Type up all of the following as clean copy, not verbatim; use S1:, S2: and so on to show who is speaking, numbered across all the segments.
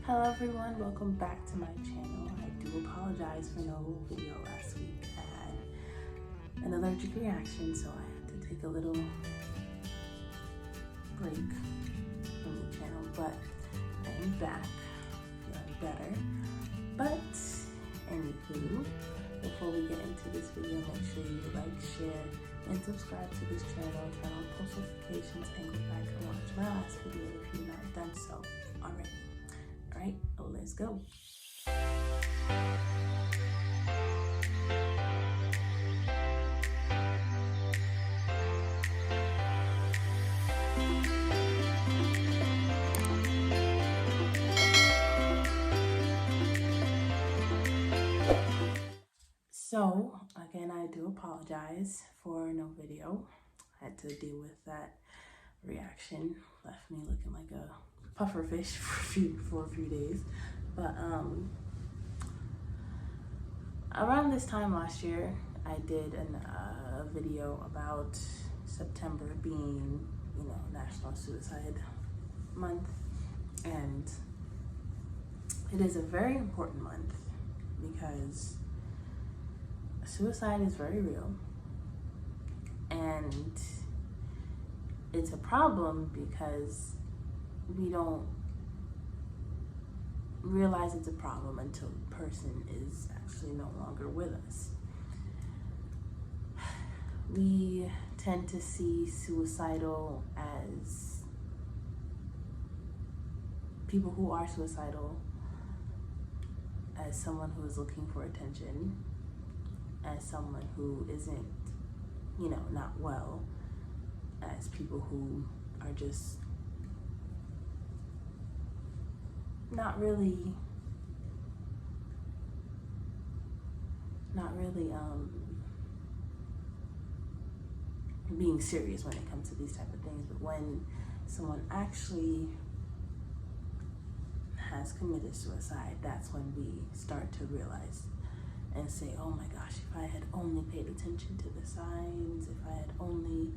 S1: Hello everyone, welcome back to my channel. I do apologize for no video last week. I had an allergic reaction, so I had to take a little break from the channel, but I am back, feeling better. But anywho, before we get into this video, make sure you like, share, and subscribe to this channel, turn on post notifications, and go back and watch my last video if you've not done so already. Alright, let's go. So, again, I do apologize for no video. I had to deal with that reaction. Left me looking like a puffer fish for a few days. But around this time last year, I did a video about September being, National Suicide Month. And it is a very important month because suicide is very real, and it's a problem because we don't realize it's a problem until the person is actually no longer with us. We tend to see suicidal as people who are suicidal as someone who is looking for attention, as someone who isn't, not well, as people who are just not really being serious when it comes to these type of things. But when someone actually has committed suicide, that's when we start to realize and say, oh my gosh, if I had only paid attention to the signs, if I had only,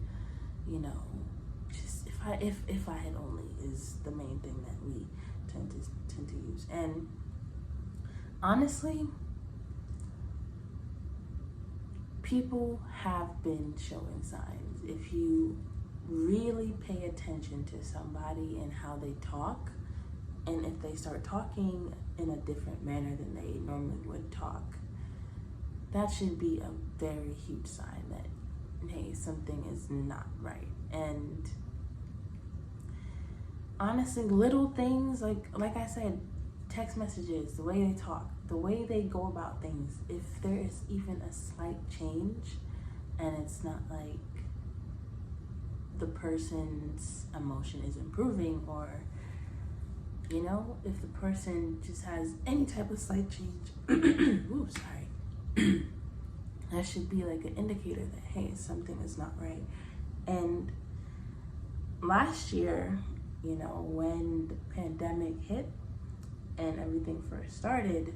S1: just if I had only is the main thing that we tend to use. And honestly, people have been showing signs. If you really pay attention to somebody and how they talk, and if they start talking in a different manner than they normally would talk, that should be a very huge sign that, hey, something is not right. And honestly, little things like I said, text messages, the way they talk, the way they go about things, if there is even a slight change and it's not like the person's emotion is improving, or if the person just has any type of slight change, ooh, sorry, that should be like an indicator that, hey, something is not right. And last year, when the pandemic hit and everything first started,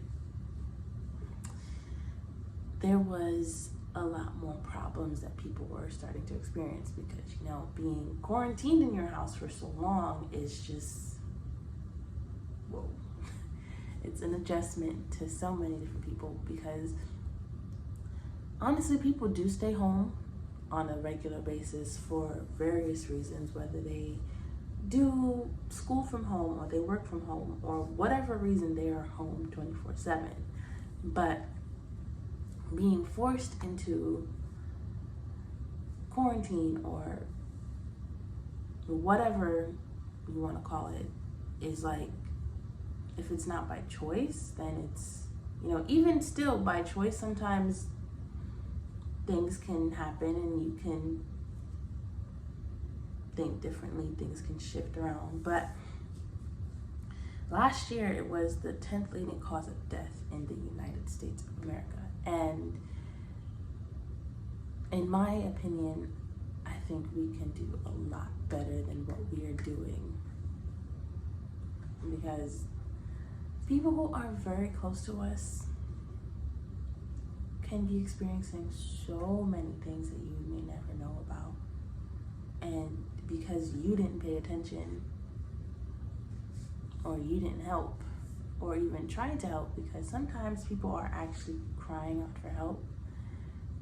S1: there was a lot more problems that people were starting to experience because, being quarantined in your house for so long is just, whoa. It's an adjustment to so many different people because honestly, people do stay home on a regular basis for various reasons, whether they do school from home or they work from home or whatever reason they are home 24/7. But being forced into quarantine or whatever you want to call it is like, if it's not by choice, then it's, even still by choice, sometimes things can happen and you can think differently, things can shift around. But last year, it was the 10th leading cause of death in the United States of America. And in my opinion, I think we can do a lot better than what we are doing, because people who are very close to us can be experiencing so many things that you may never know about. And because you didn't pay attention or you didn't help, or even try to help, because sometimes people are actually crying out for help,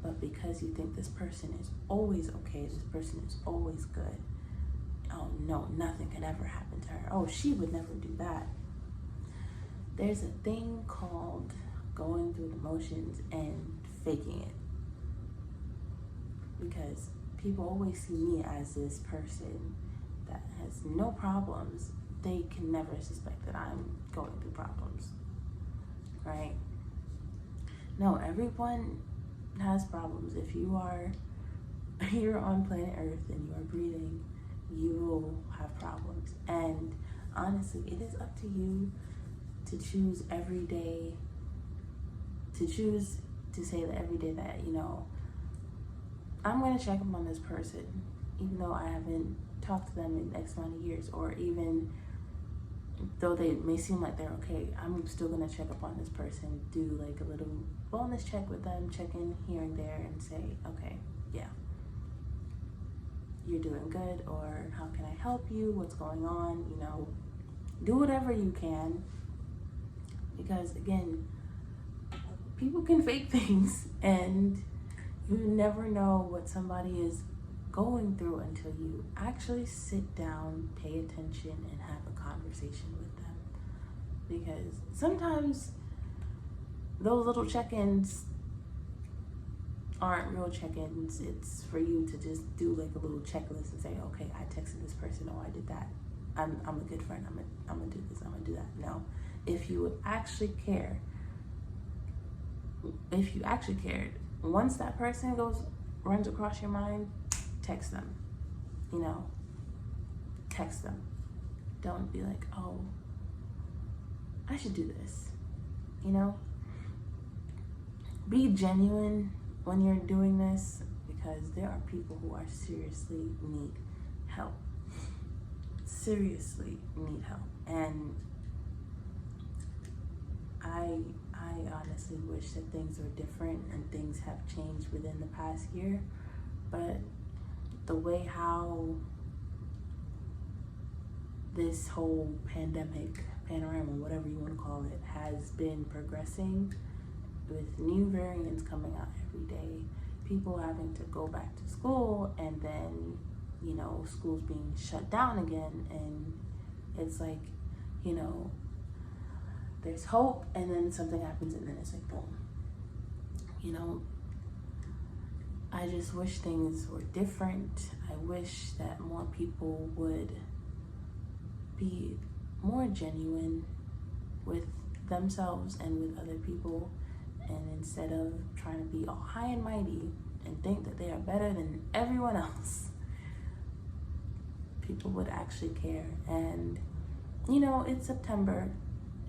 S1: but because you think this person is always okay, this person is always good, oh no, nothing could ever happen to her, oh, she would never do that. There's a thing called going through the motions and faking it, because people always see me as this person that has no problems. They can never suspect that I'm going through problems, right? No, everyone has problems. If you are here on planet Earth and you are breathing, you will have problems. And honestly, it is up to you to choose every day, to choose to say that every day that, you know, I'm going to check up on this person, even though I haven't talked to them in X amount of years, or even though they may seem like they're okay, I'm still going to check up on this person, do like a little bonus check with them, check in here and there and say, okay, yeah, you're doing good, or how can I help you? What's going on? You know, do whatever you can, because again, people can fake things, and you never know what somebody is going through until you actually sit down, pay attention, and have a conversation with them. Because sometimes those little check-ins aren't real check-ins. It's for you to just do like a little checklist and say, okay, I texted this person, oh, I did that. I'm a good friend. I'm gonna do this. I'm gonna do that. No, if you would actually care, if you actually cared, once that person runs across your mind, text them. You know, text them. Don't be like, oh, I should do this. You know, be genuine when you're doing this, because there are people who are seriously need help. Seriously need help. And I honestly wish that things were different, and things have changed within the past year, but the way how this whole panorama, whatever you want to call it, has been progressing, with new variants coming out every day, people having to go back to school, and then, you know, schools being shut down again, and it's like, you know, there's hope, and then something happens, and then it's like, boom. You know, I just wish things were different. I wish that more people would be more genuine with themselves and with other people, and instead of trying to be all high and mighty and think that they are better than everyone else, people would actually care. And, you know, it's September,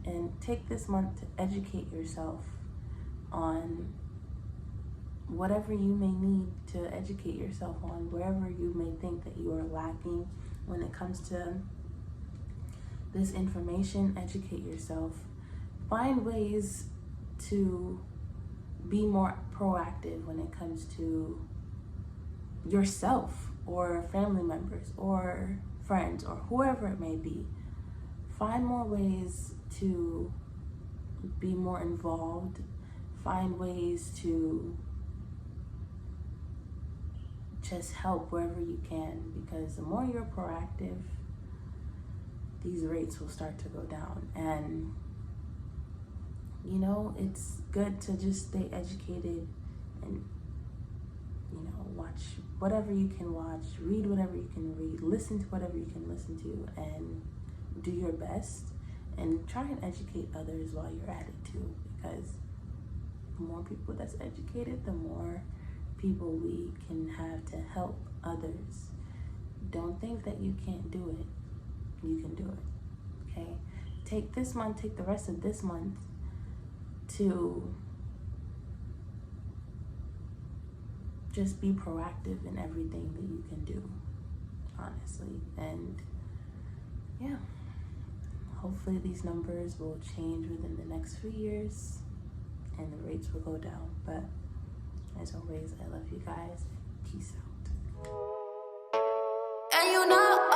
S1: and take this month to educate yourself on whatever you may need to educate yourself on, wherever you may think that you are lacking when it comes to this information. Educate yourself. Find ways to be more proactive when it comes to yourself or family members or friends or whoever it may be. Find more ways to be more involved. Find ways to just help wherever you can, because the more you're proactive, these rates will start to go down. And, you know, it's good to just stay educated and, you know, watch whatever you can watch, read whatever you can read, listen to whatever you can listen to, and do your best, and try and educate others while you're at it too, because the more people that's educated, the more people we can have to help others. Don't think that you can't do it. You can do it, okay? Take this month, take the rest of this month to just be proactive in everything that you can do, honestly. And yeah, hopefully these numbers will change within the next few years and the rates will go down. But as always, I love you guys. Peace out. And you know